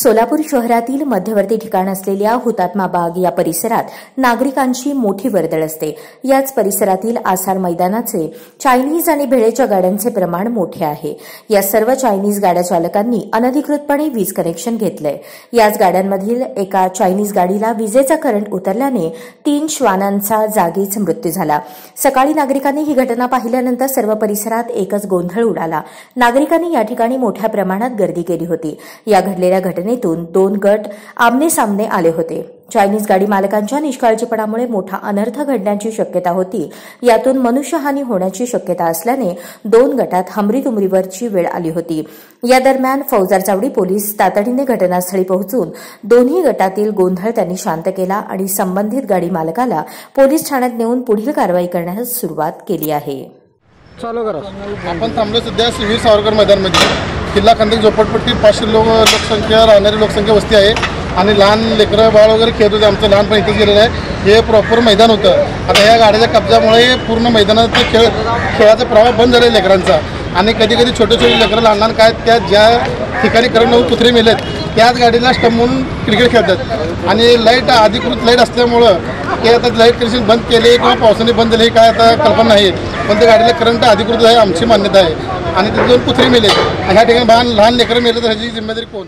सोलापूर शहरातील मध्यवर्ती ठिकाण असलेल्या हुतात्मा बाग या परिसरात नागरिकांची मोठी वर्दळ असते। याच परिसरातील आसार मैदानाचे चायनीज आणि भेळेच्या गाड्यांचे प्रमाण मोठे आहे। या सर्व चायनीज गाड्या चालकांनी अनधिकृतपणे वीज कनेक्शन घेतलंय। याच गाड्यांमधील एका चायनीज गाडीला विजेचा करंट उतरल्याने 3 श्वानांचा जागीच मृत्यू झाला। सकाळी नागरिकांनी ही घटना पाहिल्यानंतर सर्व परिसरात एकच गोंधळ उडाला। नागरिकांनी या ठिकाणी मोठ्या प्रमाणात गर्दी केली होती। या घडलेल्या घटनेतून 2 गट आमने सामने आले होते। चायनीज गाडी मालकांच्या निष्काळजीपणामुळे मोठा अनर्थ घडण्याची शक्यता होती। यातून मनुष्यहानी होण्याची शक्यता असल्याने 2 गटात हमरीतुमरीवरची वेळ आली होती। या दरम्यान फौजदार चावडी पोलीस तातडीने घटनास्थळी पोहोचून दोन्ही गटातील गोंधळ त्यांनी शांत केला आणि संबंधित गाडी मालकाला पोलीस ठाण्यात नेऊन पुढील कारवाई करण्यास सुरुवात केली आहे। चालू करा। आपण थांबलो सध्या वीर सावरकर मैदानमध्ये। किल्ला खंदक झोपडपट्टी 500 लोकसंख्या राहणारी लोकसंख्या वस्ती आहे आणि लहान लेकरं बाळ वगैरे खेळत होते। आमचं लहानपण इथेच गेलेलं आहे। हे प्रॉपर मैदान होतं। आता या गाड्याच्या कब्जामुळे पूर्ण मैदानात खेळाचा प्रवाह बंद झाला लेकरांचा आणि कधी कधी छोटे छोटे लेकरं लहान लहान काय त्या ज्या ठिकाणी करंट होऊन कुत्रे मेलेत त्याच गाडीला स्टंप म्हणून क्रिकेट खेळतात आणि लाईट अधिकृत लाईट असल्यामुळं ते आता लाईट कनेक्शन बंद केले किंवा पावसाने बंद झाले काय आता कल्पना नाही, पण त्या गाडीला करंट अधिकृत आहे आमची मान्यता आहे आणि तिथे 2 कुत्रे मेले। ह्या ठिकाणी लहान लेकरं मेले तर ह्याची जिम्मेदारी कोण?